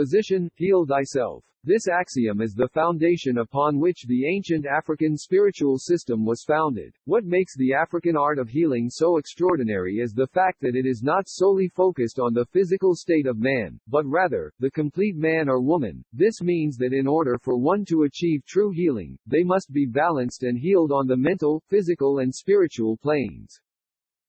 Physician, heal thyself. This axiom is the foundation upon which the ancient African spiritual system was founded. What makes the African art of healing so extraordinary is the fact that it is not solely focused on the physical state of man, but rather, the complete man or woman. This means that in order for one to achieve true healing, they must be balanced and healed on the mental, physical and spiritual planes.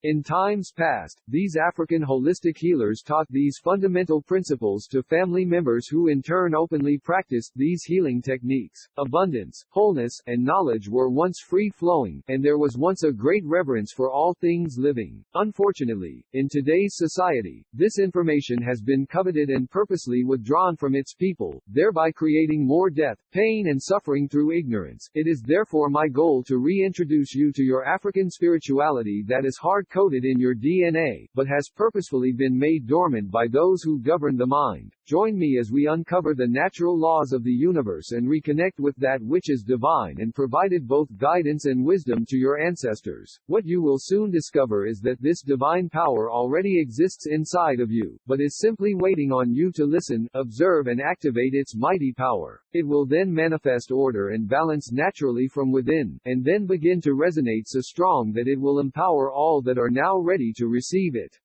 In times past, these African holistic healers taught these fundamental principles to family members who in turn openly practiced these healing techniques. Abundance, wholeness, and knowledge were once free-flowing, and there was once a great reverence for all things living. Unfortunately, in today's society, this information has been coveted and purposely withdrawn from its people, thereby creating more death, pain and suffering through ignorance. It is therefore my goal to reintroduce you to your African spirituality that is hard-coded in your DNA, but has purposefully been made dormant by those who govern the mind. Join me as we uncover the natural laws of the universe and reconnect with that which is divine and provided both guidance and wisdom to your ancestors. What you will soon discover is that this divine power already exists inside of you, but is simply waiting on you to listen, observe and activate its mighty power. It will then manifest order and balance naturally from within, and then begin to resonate so strong that it will empower all that are now ready to receive it.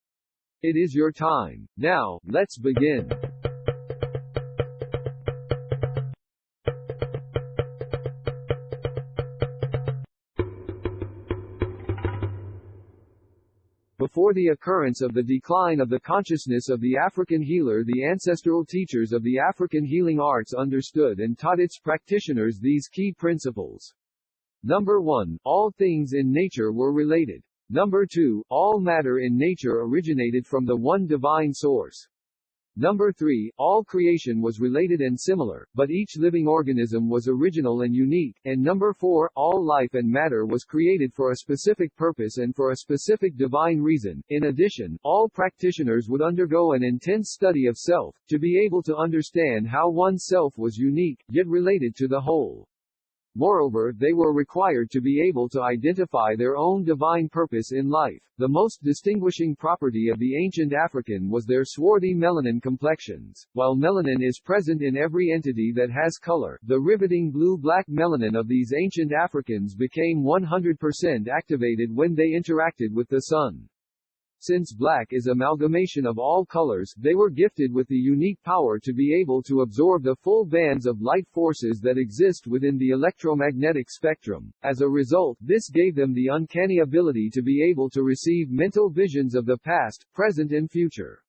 It is your time. Now, let's begin. Before the occurrence of the decline of the consciousness of the African healer, the ancestral teachers of the African healing arts understood and taught its practitioners these key principles. Number 1. All things in nature were related. Number 2. All matter in nature originated from the one divine source. Number 3. All creation was related and similar, but each living organism was original and unique. And number 4. All life and matter was created for a specific purpose and for a specific divine reason. In addition, all practitioners would undergo an intense study of self, to be able to understand how oneself was unique, yet related to the whole. Moreover, they were required to be able to identify their own divine purpose in life. The most distinguishing property of the ancient African was their swarthy melanin complexions. While melanin is present in every entity that has color, the riveting blue-black melanin of these ancient Africans became 100% activated when they interacted with the sun. Since black is amalgamation of all colors, they were gifted with the unique power to be able to absorb the full bands of light forces that exist within the electromagnetic spectrum. As a result, this gave them the uncanny ability to be able to receive mental visions of the past, present and future.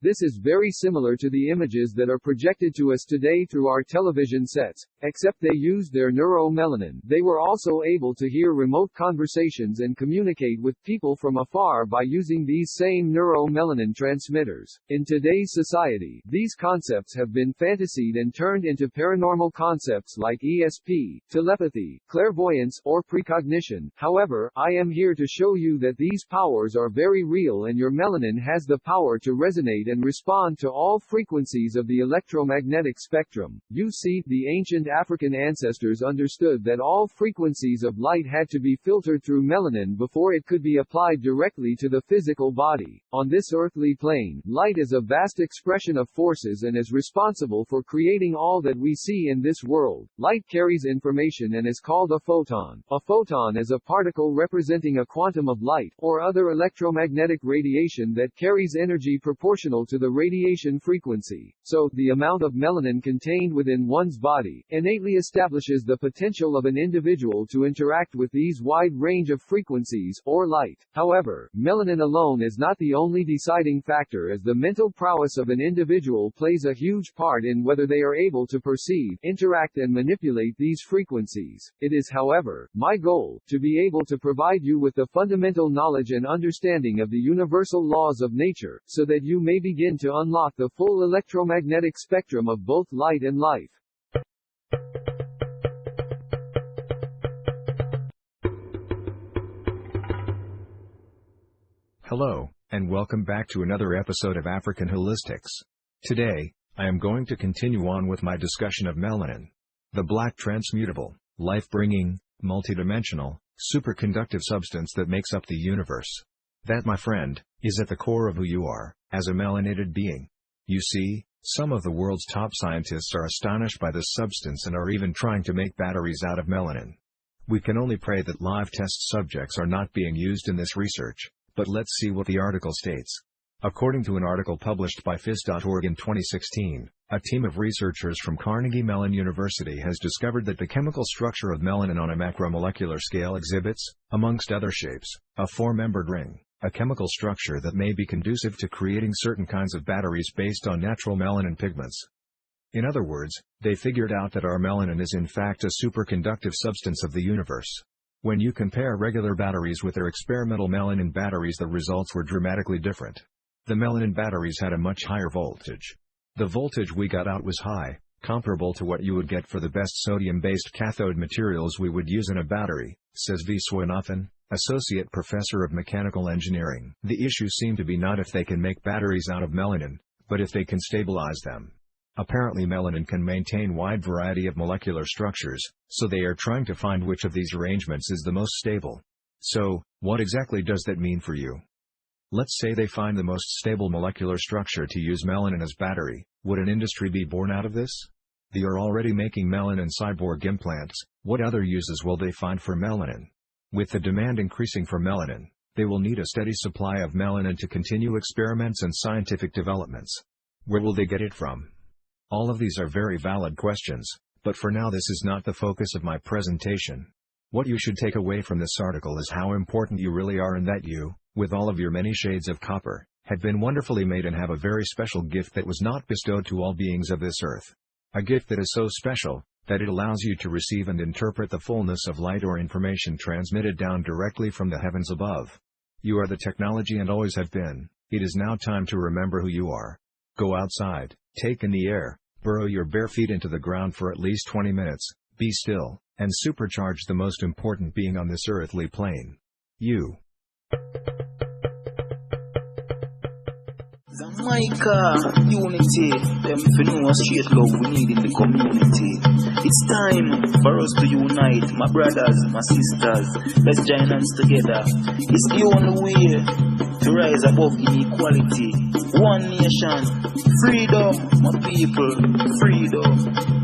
This is very similar to the images that are projected to us today through our television sets, except they used their neuromelanin. They were also able to hear remote conversations and communicate with people from afar by using these same neuromelanin transmitters. In today's society, these concepts have been fantasied and turned into paranormal concepts like ESP, telepathy, clairvoyance, or precognition. However, I am here to show you that these powers are very real and your melanin has the power to resonate and respond to all frequencies of the electromagnetic spectrum. You see, the ancient African ancestors understood that all frequencies of light had to be filtered through melanin before it could be applied directly to the physical body. On this earthly plane, light is a vast expression of forces and is responsible for creating all that we see in this world. Light carries information and is called a photon. A photon is a particle representing a quantum of light, or other electromagnetic radiation that carries energy proportional to the radiation frequency. So, the amount of melanin contained within one's body innately establishes the potential of an individual to interact with these wide range of frequencies, or light. However, melanin alone is not the only deciding factor, as the mental prowess of an individual plays a huge part in whether they are able to perceive, interact and manipulate these frequencies. It is, however, my goal, to be able to provide you with the fundamental knowledge and understanding of the universal laws of nature, so that you may begin to unlock the full electromagnetic spectrum of both light and life. Hello, and welcome back to another episode of African Holistics. Today, I am going to continue on with my discussion of melanin, the black transmutable, life-bringing, multidimensional, superconductive substance that makes up the universe. That, my friend, is at the core of who you are, as a melanated being. You see, Some of the world's top scientists are astonished by this substance and are even trying to make batteries out of melanin. We can only pray that live test subjects are not being used in this research, but let's see what the article states. According to an article published by phys.org in 2016, a team of researchers from Carnegie Mellon University has discovered that the chemical structure of melanin on a macromolecular scale exhibits, amongst other shapes, a four-membered ring, a chemical structure that may be conducive to creating certain kinds of batteries based on natural melanin pigments. In other words, they figured out that our melanin is in fact a superconductive substance of the universe. When you compare regular batteries with their experimental melanin batteries, the results were dramatically different. The melanin batteries had a much higher voltage. The voltage we got out was high, comparable to what you would get for the best sodium-based cathode materials we would use in a battery, says V. Swaminathan, Associate Professor of Mechanical Engineering. The issue seemed to be not if they can make batteries out of melanin, but if they can stabilize them. Apparently melanin can maintain wide variety of molecular structures, so they are trying to find which of these arrangements is the most stable. So, what exactly does that mean for you? Let's say they find the most stable molecular structure to use melanin as battery. Would an industry be born out of this? They are already making melanin cyborg implants. What other uses will they find for melanin? With the demand increasing for melanin, they will need a steady supply of melanin to continue experiments and scientific developments. Where will they get it from? All of these are very valid questions, but for now this is not the focus of my presentation. What you should take away from this article is how important you really are, and that you, with all of your many shades of copper, have been wonderfully made and have a very special gift that was not bestowed to all beings of this earth. A gift that is so special, that it allows you to receive and interpret the fullness of light or information transmitted down directly from the heavens above. You are the technology and always have been. It is now time to remember who you are. Go outside, take in the air, burrow your bare feet into the ground for at least 20 minutes, be still, and supercharge the most important being on this earthly plane. You. Xaymaca, unity, them for know straight love we need in the community. It's time for us to unite, my brothers, my sisters. Let's join hands together. It's the only way to rise above inequality. One nation, freedom, my people, freedom.